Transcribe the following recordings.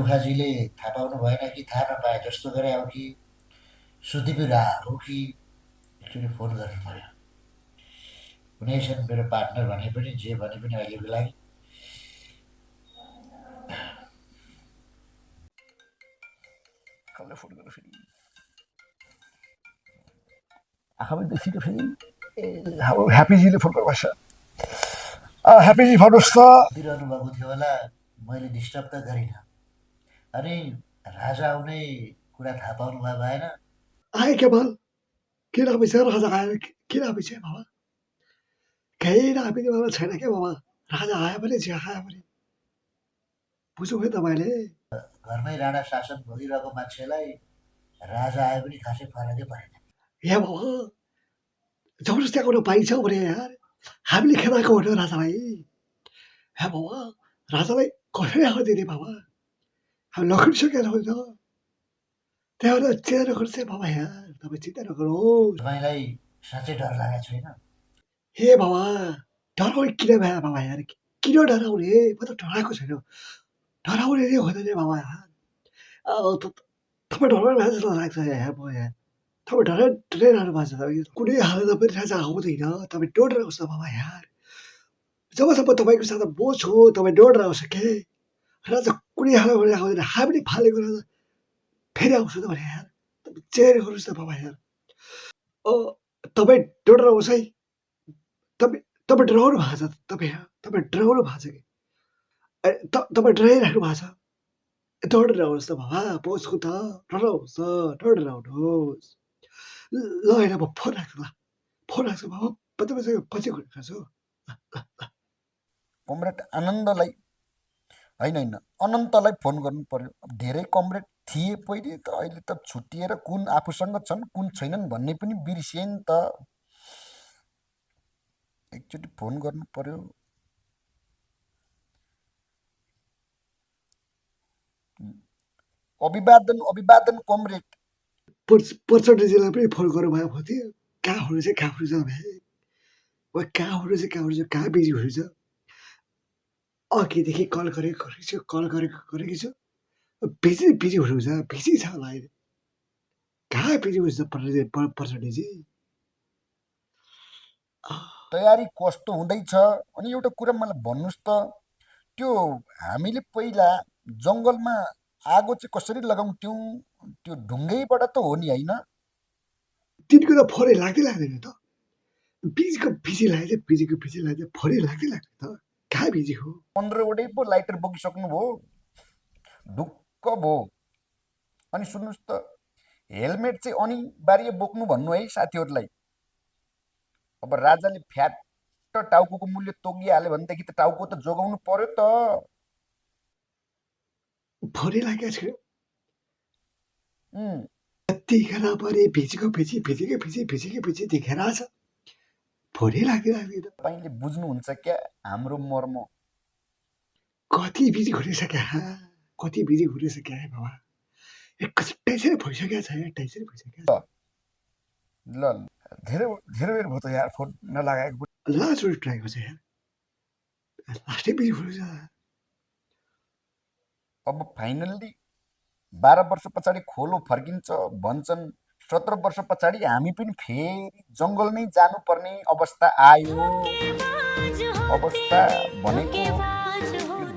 मुखार्जीले थाहा पाउनु भएन कि थाहा नपाए जस्तो गरे हो कि सुधिपिरा हो कि एकचोटि फोन गर्नु पर्यो कुनै छन् मेरो पार्टनर भने पनि जे भने पनि अहिलेको लागि कसले फोन गर्नु फेरि आँखामा देखिन फेरि हाम्रो ह्याप्पीजीले फोन गर्नुभएको छ ह्याप्पीजी भन्नुहोस् त दिइरहनु भएको थियो होला मैले डिस्टर्ब त गरिनँ अनि राजा आउने कुरा थाहा पाउनु भयो भएन आए केवल किन आएपछि राजा आयो किन आएपछि बाबा केही नआएपछि बाबा छैन क्या बाबा राजा आयो भने जे आयो भने बुझ्नुभयो तपाईँले घरमै राणा शासन भोगिरहेको मान्छेलाई राजा आए पनि खासै फरकै परेन ए बाबा जबरजस्ती आउन पाइन्छ भने यार हामीले खेदाएको हो राजालाई हे बाबा राजालाई कसरी आउन दिने बाबा हामी लखिसकेर हुन्छ त्यही भएर चिन्ता नगर्नुहोस् है बाबा यार तपाईँ चिन्ता नगर्नुहोस् तपाईँलाई साँच्चै डर लागेको छैन हे बाबा डराउने किन भयो बाबा यार किन डराउने म त डराएको छैन डराउने नै हुँदैन बाबा यार तपाईँ डराउनु भएको जस्तो लाग्छ यार म यार तपाईँ डराइरहनु भएको छ तपाईँ कुनै हालतमा पनि राजा आउँदैन तपाईँ डराउनुहोस् न बाबा यार जबसम्म तपाईँको साथ म छु तपाईँ डराउनुहोस् के राजा कुनै हालतमा पनि आउँदैन हामीले फालेको राजा फेरि आउँछु त भने यार तपाईँ चेयर गर्नुहोस् न बाबा यार तपाईँ डराउनुहोस् है तपाईँ तपाईँ डराउनु भएको छ तपाईँ डराउनु भएको छ कि तपाईँ डराइराख्नु भएको छ डराउनुहोस् त बाबा पस्छु त डराउनुहोस् डराउनुहोस् ल होइन म फोन राख्छु बाबा म तपाईँसँग पछि कुरा गर्छु कमरेड आनन्दलाई होइन अनन्तलाई फोन गर्नु पर्यो धेरै कमरेड थिए पहिले त अहिले त छुट्टिएर कुन आफूसँग छन् कुन छैनन् भन्ने पनि बिर्सिए नि त एकचोटि फोन गर्नु पर्यो अभिवादन कमरेड पर्सन्टेजलाई पनि फोन गर्नुभयो थियो कहाँ हुनुहुन्छ भाइ कहाँ हुनुहुन्छ कहाँ बिजी हुनुहुन्छ अघिदेखि कल गरेको छु बिजी हुनुहुन्छ बिजी छ होला अहिले कहाँ बिजी हुनुहुन्छ पर्सन्टेज तयारी कस्तो हुँदैछ अनि एउटा कुरा मलाई भन्नुहोस् त त्यो हामीले पहिला जङ्गलमा आगो चाहिँ कसरी लगाउँथ्यौँ त्यो ढुङ्गैबाट त हो नि होइन तिनको त फोनै लाग्दैन त बिजी लाग्यो फोनै लाग्दैन त कहाँ बिजी हो 15वटै पो लाइटर बोकिसक्नु भयो ढुक्क भयो अनि सुन्नुहोस् त हेलमेट चाहिँ अनिवार्य बोक्नु भन्नु है साथीहरूलाई अब राजाले फ्याट र टाउको मूल्य तोकिहाल्यो भनेदेखि त टाउको त जोगाउनु पर्यो त फोनै लागेको छ यतिखेर पनि भिजेको देखेर छ फोनै लाग्दैन तपाईँले बुझ्नुहुन्छ क्या हाम्रो मर्म कति बिजी हुनिसक्यो है बाबा टेन्सन भइसकेको छ यार ल धेरै बेर भयो त यार फोन नलागेको लास्टचोटि ट्राई गर्छ यार लास्टै बिजी हुनुहुन्छ अब फाइनल्ली 12 वर्ष पछाडि खोलो फर्किन्छ भन्छन् 17 वर्ष पछाडि हामी पनि फेरि जङ्गल नै जानुपर्ने अवस्था आयो अवस्था भनेको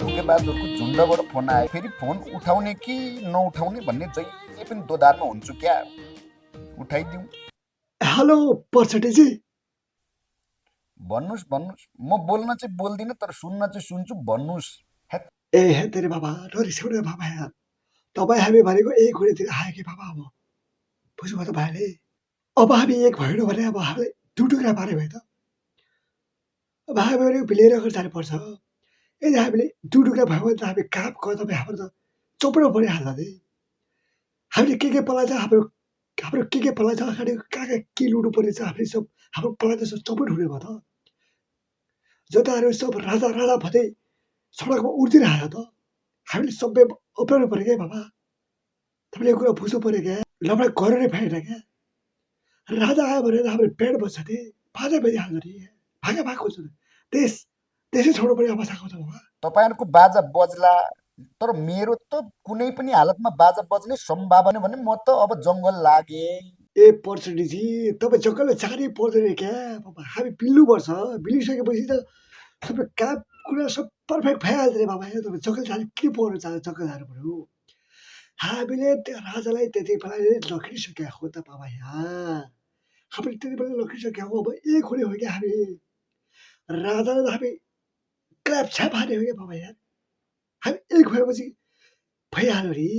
धोकेबाजहरूको झुन्डबाट फोन आयो फेरि फोन उठाउने कि नउठाउने भन्ने जहिले पनि दोधारमा हुन्छु क्या उठाइदिउँ हेलो पर्सन्टेज भन्नुहोस् म बोल्न चाहिँ बोल्दिनँ तर सुन्न चाहिँ सुन्छु भन्नुहोस् ए हे तेरे बाबा नरिसाउनु बाबा यार तपाईँ हामी भनेको एक हुनेतिर आयो कि बाबा अब बुझ्नुभयो तपाईँले अब हामी एक भएन भने अब हामीलाई टुटुक्रा पारे भयो त अब हामी भिलेर जानुपर्छ यदि हामीले टुटुक्रा भयो भने त हामी काम गर्दा हाम्रो त चौपडो परिहाल्छ नि हामीले के पलाउँछ हाम्रो के पलाउँछ अगाडि कहाँ के लुनु पर्ने छ हामीले सब हाम्रो पलाउँछ सब चौपट हुने भयो त जनताहरू सब राजा भन्दै सडकमा उड्दिन आयो त हामीले सबै अप्नाउनु पऱ्यो क्या बाबा तपाईँले यो कुरा बुझ्नु पऱ्यो क्या लडाइँ गरेर नै भएन क्या राजा आयो भने हाम्रो पेट बस्छ नि बाजा बजिहाल्छ नि भागा हुन्छ देशै छोड्नु पर्ने अवस्था आउँछ बाबा तपाईँहरूको बाजा बज्ला तर मेरो त कुनै पनि हालतमा बाजा बज्ने सम्भावना भने म त अब जङ्गल लागे। ए पर्सेन्टेजी तपाईँ जग्गाले जानै पर्दैन क्या बाबा, हामी पिल्नुपर्छ। पिलिसकेपछि त तपाईँ काम कुरा सब पर्फेक्ट भइहाल्छ रे बाबा। तपाईँ जग्गा जानु किन पर्नु जग्गा जानु पऱ्यो? हामीले त्यो राजालाई त्यति बेला नै लखिसकेका हो त बाबा यहाँ। हामीले त्यति बेला लखिसकेका हो, अब एक हुने हो क्या हामी। राजालाई त हामी क्ल्याप्छ्याप हाने हो क्या बाबा यार। हामी एक भएपछि भइहाल्यो नि,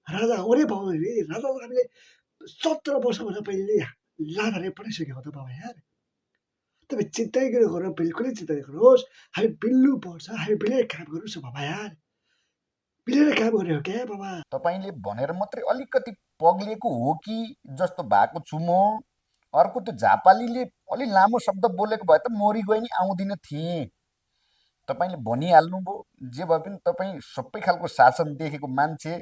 राजा हुनै पाउँदैन नि। राजालाई हामीले 17 वर्षभन्दा पहिले लाधारे पठाइसकेको हो त बाबा यार। तपाईँ चिन्तै नगर्नु, बिल्कुलै चिन्ता नगर्नुहोस्। हामी मिल्नुपर्छ, हामी मिलेर काम गर्नुहोस् न बाबा यार। मिलेर काम गर्ने हो क्या बाबा। तपाईँले भनेर मात्रै अलिकति पग्लिएको हो कि जस्तो भएको छु म। अर्को त्यो झापालीले अलि लामो शब्द बोलेको भए त मरि गए नि आउँदिन थिएँ। तपाईँले भनिहाल्नुभयो, जे भए पनि तपाईँ सबै खालको शासन देखेको मान्छे।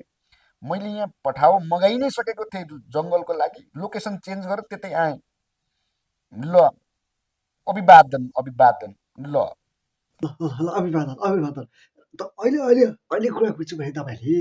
मैले यहाँ पठाओ मगाइ नै सकेको थिएँ जङ्गलको लागि, लोकेसन चेन्ज गरेर त्यतै आएँ। ल, अभिवादन अभिवादन। ल ल अभिवादन, अभिवादन। त अहिले अहिले अहिले कुरा बुझ्नुभयो तपाईँले?